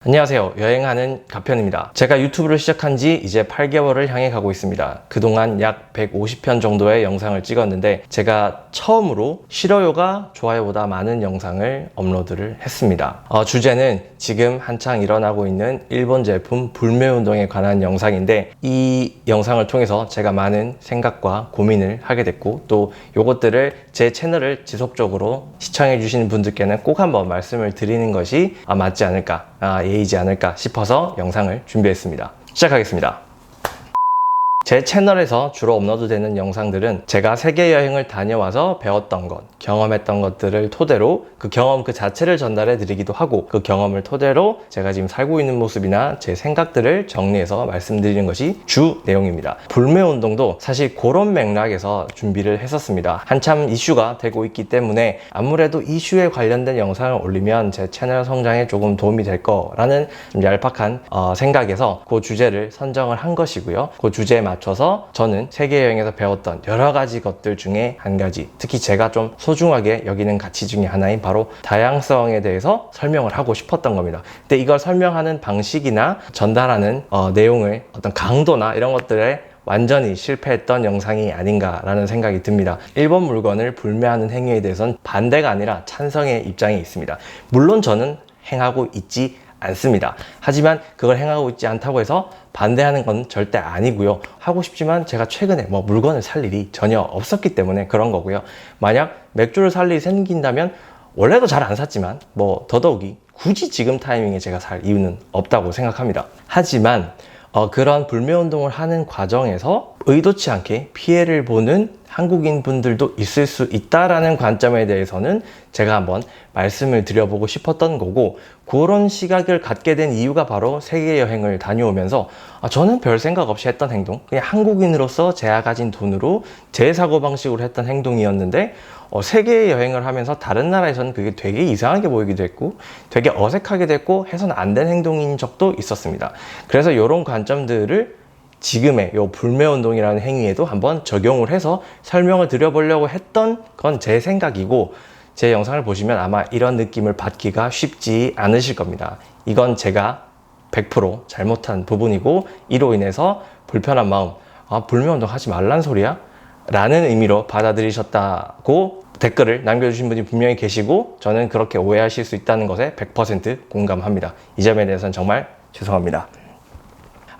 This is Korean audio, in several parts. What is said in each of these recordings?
안녕하세요. 여행하는 가편입니다. 제가 유튜브를 시작한 지 이제 8개월을 향해 가고 있습니다. 그동안 약 150편 정도의 영상을 찍었는데 제가 처음으로 싫어요가 좋아요보다 많은 영상을 업로드를 했습니다. 주제는 지금 한창 일어나고 있는 일본 제품 불매운동에 관한 영상인데 이 영상을 통해서 제가 많은 생각과 고민을 하게 됐고 또 이것들을 제 채널을 지속적으로 시청해 주시는 분들께는 꼭 한번 말씀을 드리는 것이 맞지 않을까 예의지 않을까 싶어서 영상을 준비했습니다. 시작하겠습니다. 제 채널에서 주로 업로드되는 영상들은 제가 세계 여행을 다녀와서 배웠던 것, 경험했던 것들을 토대로 그 경험 그 자체를 전달해 드리기도 하고 그 경험을 토대로 제가 지금 살고 있는 모습이나 제 생각들을 정리해서 말씀드리는 것이 주 내용입니다. 불매운동도 사실 그런 맥락에서 준비를 했었습니다. 한참 이슈가 되고 있기 때문에 아무래도 이슈에 관련된 영상을 올리면 제 채널 성장에 조금 도움이 될 거라는 좀 얄팍한 생각에서 그 주제를 선정을 한 것이고요. 그 주제에 맞춰서 저는 세계 여행에서 배웠던 여러 가지 것들 중에 한 가지, 특히 제가 좀 소중하게 여기는 가치 중에 하나인 바로 다양성에 대해서 설명을 하고 싶었던 겁니다. 근데 이걸 설명하는 방식이나 전달하는 내용의 어떤 강도나 이런 것들에 완전히 실패했던 영상이 아닌가라는 생각이 듭니다. 일본 물건을 불매하는 행위에 대해서는 반대가 아니라 찬성의 입장이 있습니다. 물론 저는 행하고 있지 않습니다. 하지만 그걸 행하고 있지 않다고 해서 반대하는 건 절대 아니고요. 하고 싶지만 제가 최근에 물건을 살 일이 전혀 없었기 때문에 그런 거고요. 만약 맥주를 살 일이 생긴다면 원래도 잘 안 샀지만 더더욱이 굳이 지금 타이밍에 제가 살 이유는 없다고 생각합니다. 하지만 그런 불매운동을 하는 과정에서 의도치 않게 피해를 보는 한국인 분들도 있을 수 있다라는 관점에 대해서는 제가 한번 말씀을 드려보고 싶었던 거고, 그런 시각을 갖게 된 이유가 바로 세계 여행을 다녀오면서 저는 별 생각 없이 했던 행동, 그냥 한국인으로서 제가 가진 돈으로 제 사고방식으로 했던 행동이었는데 세계 여행을 하면서 다른 나라에서는 그게 되게 이상하게 보이기도 했고 되게 어색하게 됐고 해서는 안 된 행동인 적도 있었습니다. 그래서 이런 관점들을 지금의 요 불매운동이라는 행위에도 한번 적용을 해서 설명을 드려보려고 했던 건 제 생각이고, 제 영상을 보시면 아마 이런 느낌을 받기가 쉽지 않으실 겁니다. 이건 제가 100% 잘못한 부분이고 이로 인해서 불편한 마음, 불매운동 하지 말란 소리야? 라는 의미로 받아들이셨다고 댓글을 남겨주신 분이 분명히 계시고, 저는 그렇게 오해하실 수 있다는 것에 100% 공감합니다. 이 점에 대해서는 정말 죄송합니다.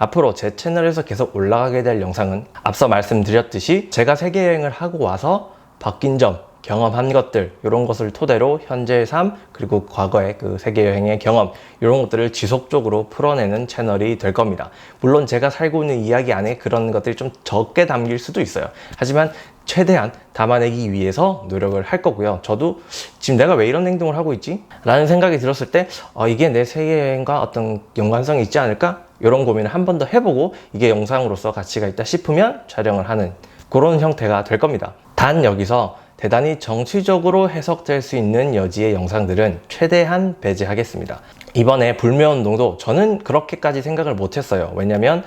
앞으로 제 채널에서 계속 올라가게 될 영상은 앞서 말씀드렸듯이 제가 세계여행을 하고 와서 바뀐 점, 경험한 것들, 이런 것을 토대로 현재의 삶, 그리고 과거의 그 세계여행의 경험, 이런 것들을 지속적으로 풀어내는 채널이 될 겁니다. 물론 제가 살고 있는 이야기 안에 그런 것들이 좀 적게 담길 수도 있어요. 하지만 최대한 담아내기 위해서 노력을 할 거고요. 저도 지금 내가 왜 이런 행동을 하고 있지? 라는 생각이 들었을 때 이게 내 세계여행과 어떤 연관성이 있지 않을까? 이런 고민을 한 번 더 해보고 이게 영상으로서 가치가 있다 싶으면 촬영을 하는 그런 형태가 될 겁니다. 단 여기서 대단히 정치적으로 해석될 수 있는 여지의 영상들은 최대한 배제하겠습니다. 이번에 불매운동도 저는 그렇게까지 생각을 못했어요. 왜냐면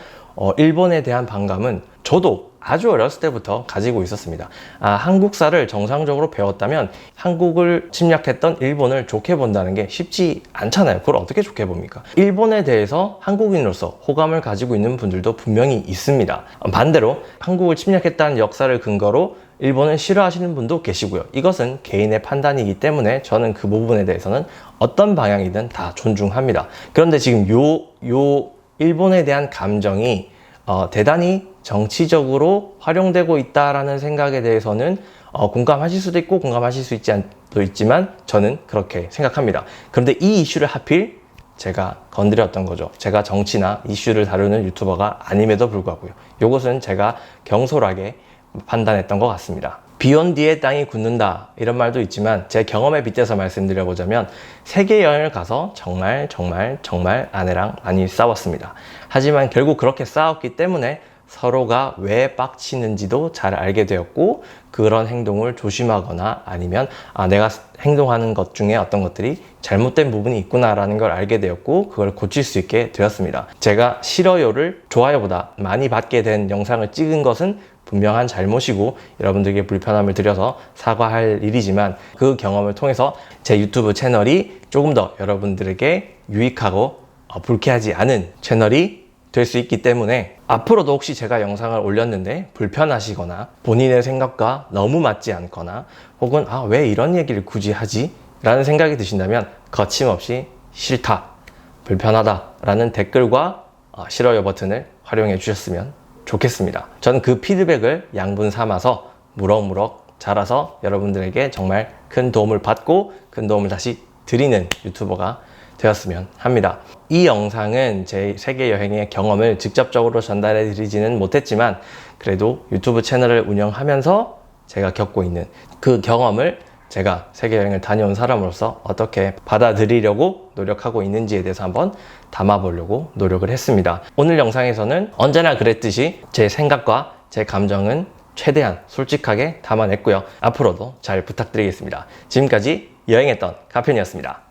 일본에 대한 반감은 저도 아주 어렸을 때부터 가지고 있었습니다. 한국사를 정상적으로 배웠다면 한국을 침략했던 일본을 좋게 본다는 게 쉽지 않잖아요. 그걸 어떻게 좋게 봅니까? 일본에 대해서 한국인으로서 호감을 가지고 있는 분들도 분명히 있습니다. 반대로 한국을 침략했다는 역사를 근거로 일본을 싫어하시는 분도 계시고요. 이것은 개인의 판단이기 때문에 저는 그 부분에 대해서는 어떤 방향이든 다 존중합니다. 그런데 지금 요 일본에 대한 감정이 대단히 정치적으로 활용되고 있다라는 생각에 대해서는 공감하실 수도 있고 공감하실 수 있지 않도 있지만 저는 그렇게 생각합니다. 그런데 이 이슈를 하필 제가 건드렸던 거죠. 제가 정치나 이슈를 다루는 유튜버가 아님에도 불구하고요. 이것은 제가 경솔하게 판단했던 것 같습니다. 비 온 뒤에 땅이 굳는다 이런 말도 있지만 제 경험에 빗대서 말씀드려보자면 세계 여행을 가서 정말 아내랑 많이 싸웠습니다. 하지만 결국 그렇게 싸웠기 때문에 서로가 왜 빡치는지도 잘 알게 되었고, 그런 행동을 조심하거나 아니면 내가 행동하는 것 중에 어떤 것들이 잘못된 부분이 있구나라는 걸 알게 되었고 그걸 고칠 수 있게 되었습니다. 제가 싫어요를 좋아요보다 많이 받게 된 영상을 찍은 것은 분명한 잘못이고 여러분들에게 불편함을 드려서 사과할 일이지만, 그 경험을 통해서 제 유튜브 채널이 조금 더 여러분들에게 유익하고 불쾌하지 않은 채널이 될 수 있기 때문에 앞으로도 혹시 제가 영상을 올렸는데 불편하시거나 본인의 생각과 너무 맞지 않거나 혹은 왜 이런 얘기를 굳이 하지? 라는 생각이 드신다면 거침없이 싫다, 불편하다 라는 댓글과 싫어요 버튼을 활용해 주셨으면 좋겠습니다. 저는 그 피드백을 양분 삼아서 무럭무럭 자라서 여러분들에게 정말 큰 도움을 받고 큰 도움을 다시 드리는 유튜버가 되었으면 합니다. 이 영상은 제 세계 여행의 경험을 직접적으로 전달해 드리지는 못했지만 그래도 유튜브 채널을 운영하면서 제가 겪고 있는 그 경험을 제가 세계 여행을 다녀온 사람으로서 어떻게 받아들이려고 노력하고 있는지에 대해서 한번 담아보려고 노력을 했습니다. 오늘 영상에서는 언제나 그랬듯이 제 생각과 제 감정은 최대한 솔직하게 담아냈고요. 앞으로도 잘 부탁드리겠습니다. 지금까지 여행했던 가편이었습니다.